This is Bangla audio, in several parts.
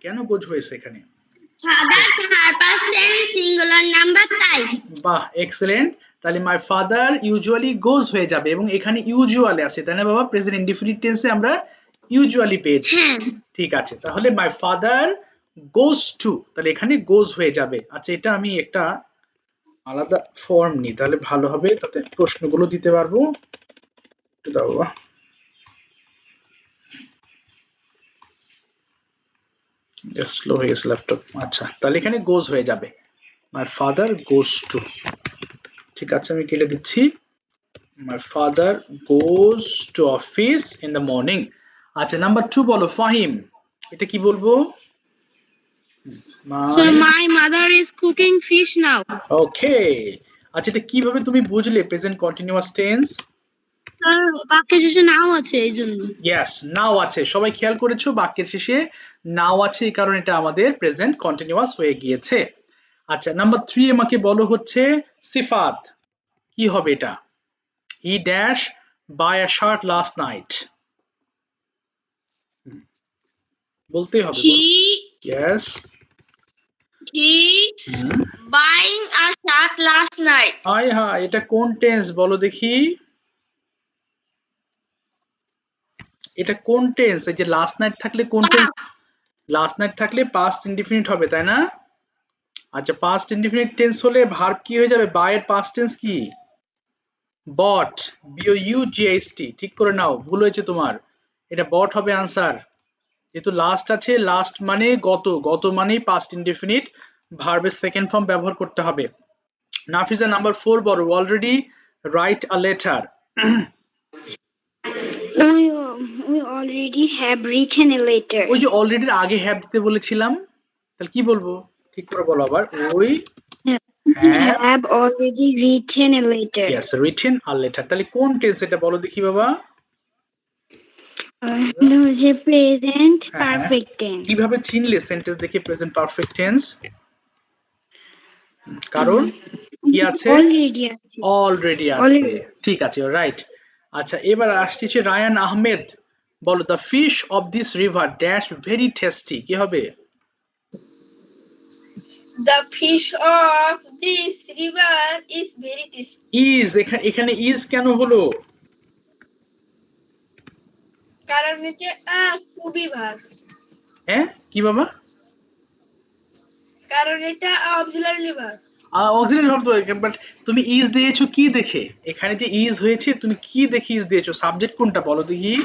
কেন গোজ হয়েছে এখানে? Father third person singular number তাই। বাহ, এক্সেলেন্ট। তাহলে মাই ফাদার ইউজুয়ালি গোজ হয়ে যাবে এবং এখানে ইউজুয়ালি আছে, তাই না বাবা? প্রেজেন্ট ইনডিফিনিট টেন্সে আমরা ইউজুয়ালি পেয়েছি। হ্যাঁ ঠিক আছে, তাহলে মাই ফাদার গোজ টু, তাহলে এখানে গোজ হয়ে যাবে। আচ্ছা, এটা আমি একটা আলাদা ফর্ম নিই, তাহলে ভালো হবে, তাতে প্রশ্নগুলো দিতে পারবো। একটু দাও বাবা। স্লো হয়ে গেছে ল্যাপটপ। আচ্ছা, তাহলে এখানে গোজ হয়ে যাবে, মাই ফাদার গোজ টু। ঠিক আছে, আমি কেটে দিচ্ছি। My father goes to office in the morning. আচ্ছা, নাম্বার 2 বলো ফাহিম, এটা কি বলবো? So my mother is cooking fish now. ওকে। আচ্ছা, এটা কিভাবে তুমি বুঝলে প্রেজেন্ট কন্টিনিউয়াস টেন্স? বাক্যের শেষে নাও আছে এই জন্য। ইয়েস, নাও আছে। সবাই খেয়াল করেছো, বাক্যের শেষে নাও আছে, এই কারণে এটা আমাদের প্রেজেন্ট কন্টিনিউয়াস হয়ে গিয়েছে। আচ্ছা, নাম্বার 3 আমাকে বলো হচ্ছে সিফাত, কি হবে এটা? He dash buy a shirt last night. বলতেই হবে। Yes. He buying a shirt last night. High high, এটা কোন টেন্স বলো দেখি? এটা কোন টেন্স? এই যে লাস্ট নাইট থাকলে কোন টেন্স? লাস্ট নাইট থাকলে পাস্ট ইনডিফিনিট হবে, তাই না? আচ্ছা, পাস্ট ইনডিফিনিট টেন্স হলে ভার্ব কি হয়ে যাবে? বাই এর পাস্ট টেন্স কি? বট, বিওইউজিএসটি। ঠিক করে নাও, ভুল হয়েছে তোমার, এটা বট হবে আনসার। যেহেতু লাস্ট আছে, লাস্ট মানে গত, গত মানেই পাস্ট ইনডিফিনিট, ভার্বের সেকেন্ড ফর্ম ব্যবহার করতে হবে। নাফিজা, নাম্বার 4 বলো, already write a letter. We already have written a letter. ওই যে অলরেডির আগে হ্যাভ দিতে বলেছিলাম, তাহলে কি বলবো? ঠিক করে বলো আবার। ওই have already written a letter. Yes, written a letter. তাহলে কোন টেন্স এটা বলো দেখি বাবা? যে প্রেজেন্ট হ্যাঁ, পারফেক্ট টেন্স। কিভাবে চিনলে সেন্টেন্স দেখে প্রেজেন্ট পারফেক্ট টেন্স? কারণ কি আছে? অলরেডি আছে। অলরেডি আছে। ঠিক আছে, রাইট। আচ্ছা, এবার আসছে রায়ান আহমেদ, বলো the fish of this river dash very tasty, কি হবে? The fish of this river is very tasty. Is, এখানে ইজ কেন হলো? কারণ হচ্ছে খুবই ভাগ। হ্যাঁ, কি বাবা? কারণ এটা অক্সিলারি ভাগ। অক্সিলারি ভার্ব তো, বাট তুমি ইজ দিয়েছো কি দেখে? এখানে যে ইজ হয়েছে, তুমি কি দেখে ইজ দিয়েছো? সাবজেক্ট কোনটা বলো দেখি?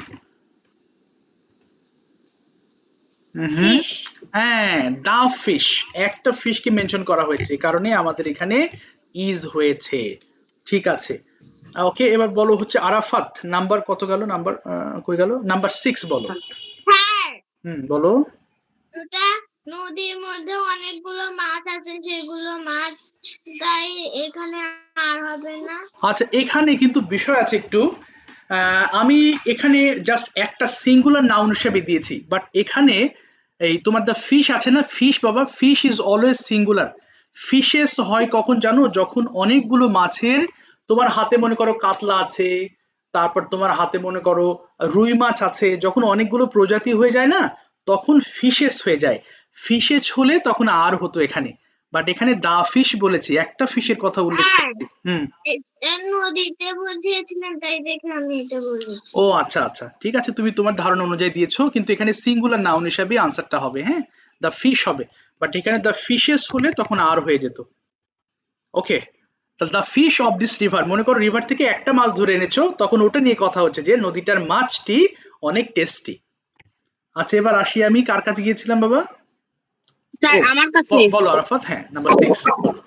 হ্যাঁ, দা ফিশ, একটা ফিশকে মেনশন করা হয়েছে, এই কারণে আমাদের এখানে ইজ হয়েছে। ঠিক আছে, ওকে। এবার বলো হচ্ছে আরাফাত, নাম্বার কত গেল? নাম্বার কই গেল? নাম্বার 6 বলো। হ্যাঁ, বলো। ওটা নদীর মধ্যে অনেকগুলো মাছ আছে, সেগুলো মাছ, তাই এখানে আর হবে না। আচ্ছা, এখানে কিন্তু বিষয় আছে একটু। আমি এখানে জাস্ট একটা সিঙ্গুলার নাউন হিসেবে দিয়েছি, বাট এখানে এই তোমার দা ফিশ আছে না, ফিশ বাবা, fish is always singular. Fishes হয় কখন জানো? যখন অনেকগুলো মাছের, তোমার হাতে মনে করো কাতলা আছে, তারপর তোমার হাতে মনে করো রুই মাছ আছে, যখন অনেকগুলো প্রজাতি হয়ে যায় না, তখন ফিশেস হয়ে যায়। ফিশেস হলে তখন আর হতো এখানে, বাট এখানে দা ফিশ বলেছি, একটা ফিশের কথা উল্লেখ করছি। নদীতে বুঝিয়েছিলেন, তাই দেখে আমি এটা বলেছি। ও আচ্ছা আচ্ছা, ঠিক আছে, তুমি তোমার ধারণা অনুযায়ী দিয়েছো, কিন্তু এখানে সিঙ্গুলার নাউন হিসাবে আনসারটা হবে। হ্যাঁ, দ্য ফিশ হবে, বাট এখানে দ্য ফিশেস হলে তখন আর হয়ে যেত। ওকে, তাহলে the fish of this river, মনে করো রিভার থেকে একটা মাছ ধরে এনেছো, তখন ওটা নিয়ে কথা হচ্ছে যে নদীটার মাছটি অনেক টেস্টি। আচ্ছা, এবার আসি আমি কার কাছে গিয়েছিলাম বাবা? আমার কাছে। বলো আরাফাত। হ্যাঁ, নাম্বার 6 বলো।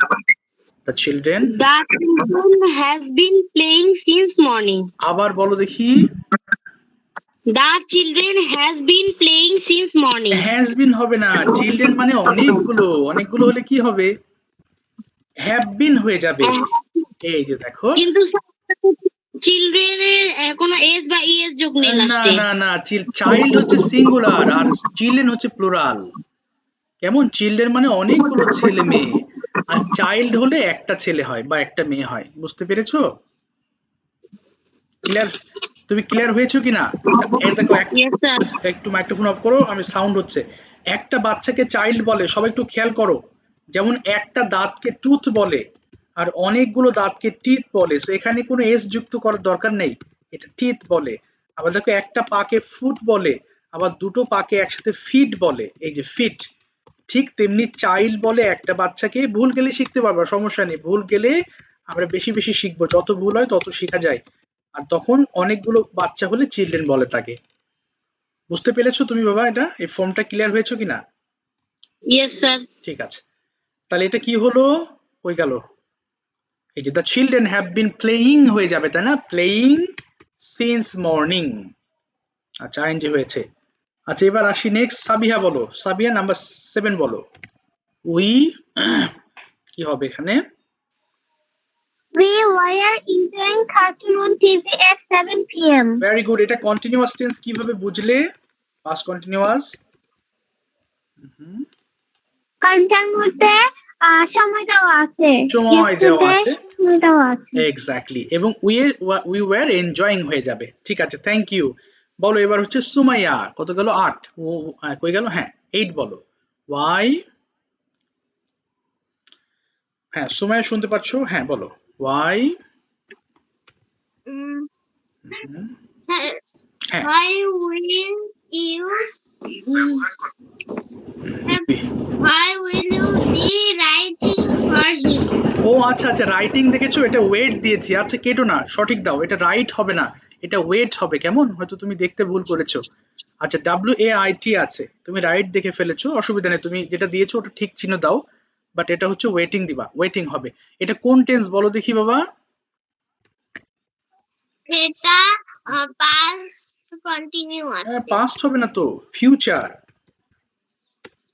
The children has been playing since morning. আবার বলো দেখি। The children has been playing since morning. Has been হবে না, চিলড্রেন মানে অনেকগুলো, অনেকগুলো হলে কি হবে? হ্যাভ বিন হয়ে যাবে। এই যে দেখো, কিন্তু চিলড্রেন এর কোনো এস বা ইএস যোগ নেই না লাস্টে। না না, চাইল্ড হচ্ছে সিঙ্গুলার আর চিলড্রেন হচ্ছে প্লুরাল। কেমন? চিলড্রেন মানে অনেকগুলো ছেলে মেয়ে, আর চাইল্ড হলে একটা ছেলে হয় বা একটা মেয়ে হয়। বুঝতে পেরেছো? ক্লিয়ার? তুমি ক্লিয়ার হয়েছো কিনা? এই দেখো, একটু মাইক্রোফোন অফ করো, আমি সাউন্ড হচ্ছে। একটা বাচ্চাকে চাইল্ড বলে, সবাই একটু খেয়াল করো। যেমন একটা দাঁতকে টুথ বলে, আর অনেকগুলো দাঁতকে টিথ বলে। তো এখানে কোনো এস যুক্ত করার দরকার নেই, এটা টিথ বলে। আবার দেখো একটা পাকে ফুট বলে, আবার দুটো পাকে একসাথে ফিট বলে, এই যে ফিট। ঠিক তেমনি চাইল্ড বলে একটা বাচ্চাকে। ভুল গেলে শিখতে পারবা, সমস্যা নেই, ভুল গেলে আমরা বেশি বেশি শিখবো, যত ভুল হয় তত শেখা যায়। আর তখন অনেকগুলো বাচ্চা হলে চিলড্রেন বলে তাকে। বুঝতে পেরেছো তুমি বাবা? এটা এই ফর্মটা ক্লিয়ার হয়েছে কিনা? Yes sir. ঠিক আছে, তাহলে এটা কি হলো? কই গেল? এই যে the children have been playing হয়ে যাবে, তাই না? Playing since morning. আচ্ছা, আইএনজি হয়েছে। আচ্ছা, এবার আসি নেক্সট। সাবিহা বলো, সাবিহা নাম্বার 7 বলো। উই কি হবে এখানে? We were enjoying cartoon on TV at 7 p.m. Very good. এটা কন্টিনিউয়াস টেন্স কিভাবে বুঝলে? Past continuous. কারণ তার মধ্যে সময় দেওয়া আছে। সময় দেওয়া Yesterday আছে, সময় দেওয়া আছে। এক্স্যাক্টলি। এবং উই ওয়ার এনজয়িং হয়ে যাবে। ঠিক আছে, থ্যাংক ইউ। বলো এবার হচ্ছে সুমাইয়া। কত গেল? 8। ও কই গেল? হ্যাঁ, 8 বলো। ওয়াই, হ্যাঁ সুমাইয়া শুনতে পাচ্ছো? হ্যাঁ বলো। ওয়াই, হ্যাঁ Why will you why will you be writing for him? ও আচ্ছা আচ্ছা, রাইটিং দেখেছো, এটা ওয়েট দিয়েছি। আচ্ছা কেটো না, সঠিক দাও। এটা রাইট হবে না, এটা ওয়েট হবে। কেমন, হয়তো তুমি দেখতে ভুল করেছো। আচ্ছা, WAIT আছে, তুমি রাইট দেখে ফেলেছো, অসুবিধা নেই। তুমি যেটা দিয়েছো ওটা ঠিক চিহ্ন দাও, বাট এটা হচ্ছে ওয়েটিং দিবা, ওয়েটিং হবে। এটা কোন টেন্স বলো দেখি বাবা? এটা past continuous পাস্ট হবে না তো, ফিউচার,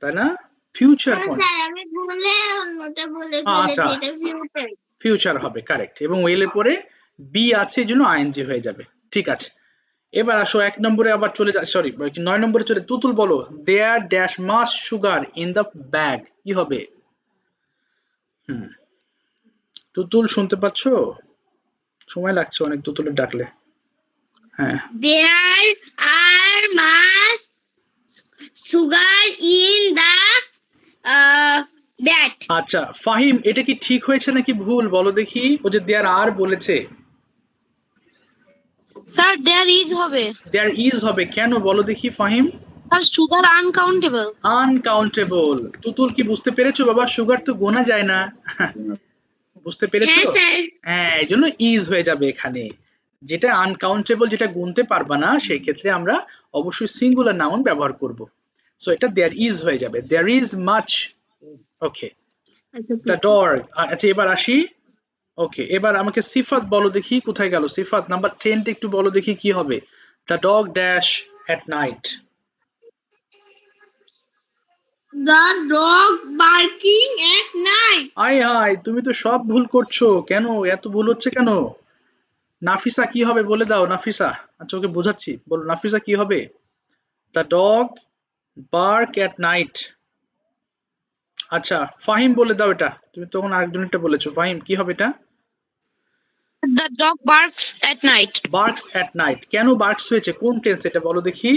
তাই না? ফিউচার কোন? স্যার আমি ভুলে অন্যটা বলে আচ্ছা, ফেলেছি, এটা ফিউচার। ফিউচার হবে, কারেক্ট। এবং ওয়েল এর পরে বি আছে, এই জন্য আইএনজি হয়ে যাবে। ঠিক আছে, এবার আসো 1 নম্বরে আবার চলে যা, সরি 9 নম্বরে চলে। তুতুল বলো, there dash much sugar in the bag. কি হবে? হুম, তুতুল শুনতে পাচ্ছো? সময় লাগছে অনেক তুতুলের ডাকলে। হ্যাঁ, There are mass sugar in the bag. আচ্ছা ফাহিম, এটা কি ঠিক হয়েছে নাকি ভুল বলো দেখি? ও যে দেয়ার আর বলেছে, স্যার দেয়ার ইজ হবে। দেয়ার ইজ হবে কেন বলো দেখি Fahim? Sir sugar uncountable. Uncountable. Tutul কি বুঝতে পেরেছো বাবা? সুগার তো গোনা যায় না। বুঝতে পেরেছো? হ্যাঁ স্যার। হ্যাঁ, এই জন্য ইজ হয়ে যাবে এখানে। যেটা আনকাউন্টেবল, যেটা গুনতে পারবা না, সেই ক্ষেত্রে আমরা অবশ্যই সিঙ্গুলার নাউন ব্যবহার করব। সো এটা দেয়ার ইজ হয়ে যাবে, there is much. Okay, the dog. আচ্ছা এবার আসি। ওকে, এবার আমাকে সিফাত বলো দেখি, কোথায় গেল সিফাত? নাম্বার 10 টা একটু বলো দেখি কি হবে? The dog dash at night. The dog barking at night. আয় হায়, তুমি তো সব ভুল করছো কেন? এত ভুল হচ্ছে কেন? নাফিসা কি হবে বলে দাও, নাফিসা। আচ্ছা ওকে বোঝাচ্ছি, বলো নাফিসা কি হবে? The dog bark at night. আচ্ছা ফাহিম বলে দাও এটা, তুমি তখন আরেকজনেরটা বলেছো। ফাহিম কি হবে এটা? The dog barks at night. Barks at night. কেন বার্কস হয়েছে, কোন টেন্স এটা বলো দেখি?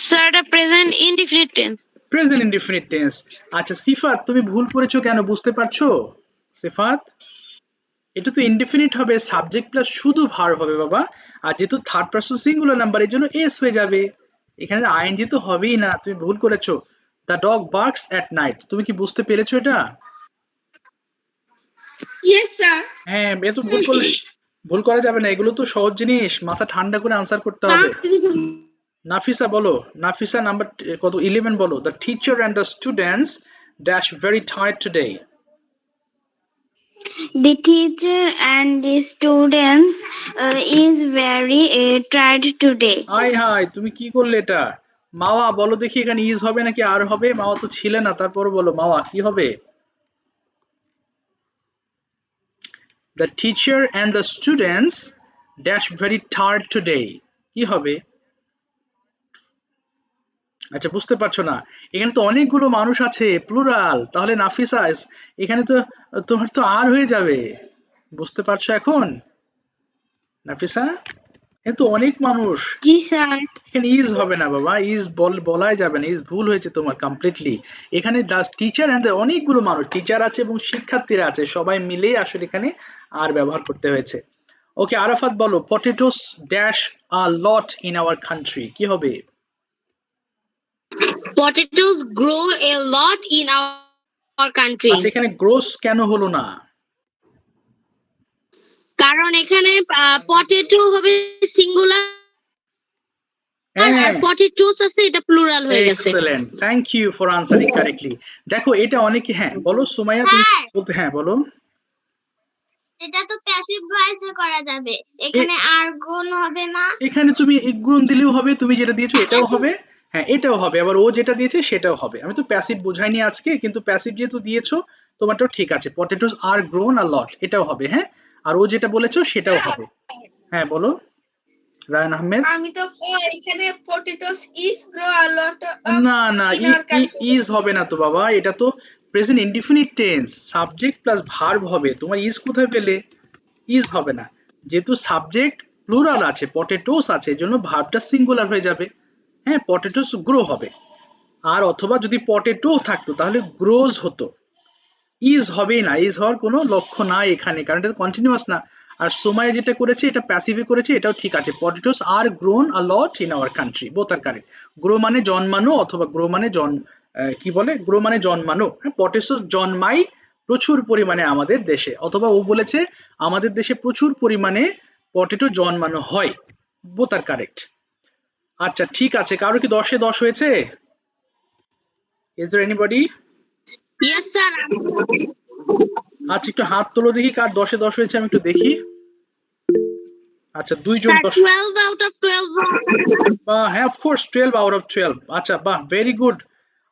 স্যার এটা present indefinite tense. Present indefinite tense. আচ্ছা সিফাত, তুমি ভুল করেছো কেন বুঝতে পারছো? সিফাত, এটা তো ইনডিফিনিট হবে, সাবজেক্ট প্লাস শুধু ভার্ব হবে বাবা। আর যেহেতু থার্ড পারসন সিঙ্গুলার নাম্বার, এর জন্য এস হয়ে যাবে। এখানে আইএনজি তো হবেই না, তুমি ভুল করেছো। The dog barks at night. তুমি কি বুঝতে পেরেছো এটা? Yes sir. হ্যাঁ, এ তো ভুল করলে, ভুল করা যাবে না, এগুলো তো সহজ জিনিস, মাথা ঠান্ডা করে আনসার করতে হবে। নাফিসা বলো, নাফিসা নাম্বার কত? 11 বলো। The teacher and the students dash very tired today. The teacher and the students is very tired today. High high, তুমি কি করলে এটা? মাওয়া বলো দেখি, এখানে ইজ হবে নাকি আর হবে? মাওয়া তো ছিলে না, তারপর বলো মাওয়া কি হবে? The teacher and the students dash very tired today, কি হবে? আচ্ছা বুঝতে পারছো না, এখানে তো অনেকগুলো মানুষ আছে, প্লুরাল। তাহলে নাফিসা, এখানে তো তোমার তো আর হয়ে যাবে। বুঝতে পারছো এখন নাফিসা? কিন্তু অনেক মানুষ। জি স্যার। এখানে ইজ হবে না বাবা, ইজ বলাই যাবে না, ইজ ভুল হয়েছে তোমার কমপ্লিটলি। এখানে টিচার এন্ড অনেকগুলো মানুষ, টিচার আছে এবং শিক্ষার্থীরা আছে, সবাই মিলে আসলে এখানে আর ব্যবহার করতে হয়েছে। ওকে আরাফাত বলো, potatoes dash a lot in our country, কি হবে? Potatoes grow a lot in our country. আচ্ছা এখানে গ্রোস কেন হলো না? কারণ এখানে পটেটো হবে সিঙ্গুলার আর হ্যাঁ, পটেটোস আছে এটা প্লুরাল হয়ে গেছে। Excellent, thank you for answering correctly. দেখো এটা অনেকে, হ্যাঁ বলো সুমাইয়া, তুমি স্যার বলতে, হ্যাঁ বলো। এটা তো প্যাসিভ ভয়েসে করা যাবে, এখানে আর গুণ হবে না। এখানে তুমি গুণ দিলেও হবে, তুমি যেটা দিয়েছো এটাও হবে, হ্যাঁ এটাও হবে, আবার ও যেটা দিয়েছে সেটাও হবে। আমি তো প্যাসিভ বোঝাইনি আজকে, কিন্তু প্যাসিভ যেহেতু দিয়েছো তোমারটাও ঠিক আছে, পটেটোস আর গ্রোন আ লট এটাও হবে, হ্যাঁ। আর ও যেটা বলেছো সেটাও হবে। হ্যাঁ বলো রায়হান আহমেদ। আমি তো এখানে পটেটোস ইজ গ্রো আ লট না না, in our country. ইজ হবে না তো বাবা, এটা তো present indefinite tense, subject plus verb হবে, তোমার ইজ কোথায় পেলে? ইজ হবে না, যেহেতু সাবজেক্ট প্লুরাল আছে, পটেটোস আছে, এজন্য ভার্বটা সিঙ্গুলার হয়ে যাবে। হ্যাঁ পটেটোস গ্রো হবে। আর অথবা যদি পটেটো থাকতো তাহলে গ্রোজ হতো, ইজ হবেই না, ইজ হওয়ার কোনো লক্ষ্য নাই এখানে, কারণ এটা কন্টিনিউয়াস না। আর সময় যেটা করেছে এটা প্যাসিভে করেছে, এটাও ঠিক আছে, potatoes are grown a lot in our country, both are correct. Grow মানে জন্মানো, অথবা গ্রো মানে কি বলে, গ্রো মানে জন্মানো, হ্যাঁ পটেটোস জন্মাই প্রচুর পরিমাণে আমাদের দেশে, অথবা ও বলেছে আমাদের দেশে প্রচুর পরিমাণে পটেটো জন্মানো হয়, বোথ আর কারেক্ট। আচ্ছা ঠিক আছে, কারো কি 10-এ 10 হয়েছে? Is there anybody? Yes sir. আচ্ছা একটু হাত তোলো দেখি, কার 10-এ 10 হয়েছে আমি একটু দেখি। আচ্ছা দুইজন 10। 12 out of 12। হ্যাঁ অফকোর্স 12 আউট অফ 12। আচ্ছা বাহ, ভেরি গুড।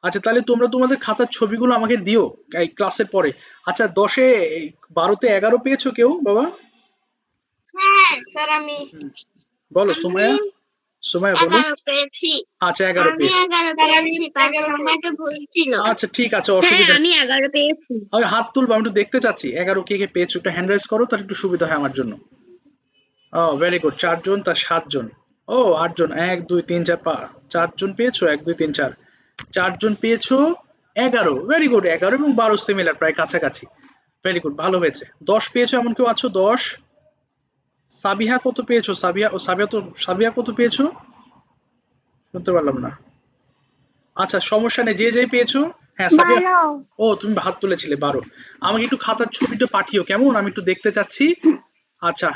আচ্ছা তাহলে তোমরা তোমাদের খাতার ছবিগুলো আমাকে দিও এই ক্লাসের পরে। আচ্ছা 10-এ 12-তে 11 পেয়েছো কেউ বাবা? স্যার স্যার আমি বলো আমি সুমাইয়া, সুমাইয়া বলো। 11 পেয়েছি। আচ্ছা 11 আমি পেয়েছো। 11 পেয়েছি, 5 আমার একটা ভুল ছিল। আচ্ছা ঠিক আছে, স্যার অসুবিধা নেই। আমি 11 পেয়েছি। আমি হাত তুলবো, আমি একটু দেখতে চাচ্ছি 11 কে কে পেয়েছো, একটু হ্যান্ড রাইজ করো, তার একটু সুবিধা হয় আমার জন্য। ও ভেরি গুড, 4 জন, তার 7 জন, ও 8 জন, 1 2 3 4 4 জন পেয়েছো, 1 2 3 4, 4 জন পেয়েছো 11, ভেরি গুড। 11 এবং 12 সিমিলার, প্রায় কাছাকাছি, ভেরি গুড, ভালো হয়েছে। 10 পেয়েছো এমন কেউ আছো? 10 সাবিহা কত পেয়েছো? সাবিহা, ও সাবিহা কত পেয়েছো? শুনতে পারলাম না। আচ্ছা সমস্যা নেই, যে যে পেয়েছো। হ্যাঁ সাবিহা, 12। ও তুমি হাত তুলেছিলে 12। আমাকে একটু খাতার ছবিটা পাঠিও কেমন, আমি একটু দেখতে চাচ্ছি। আচ্ছা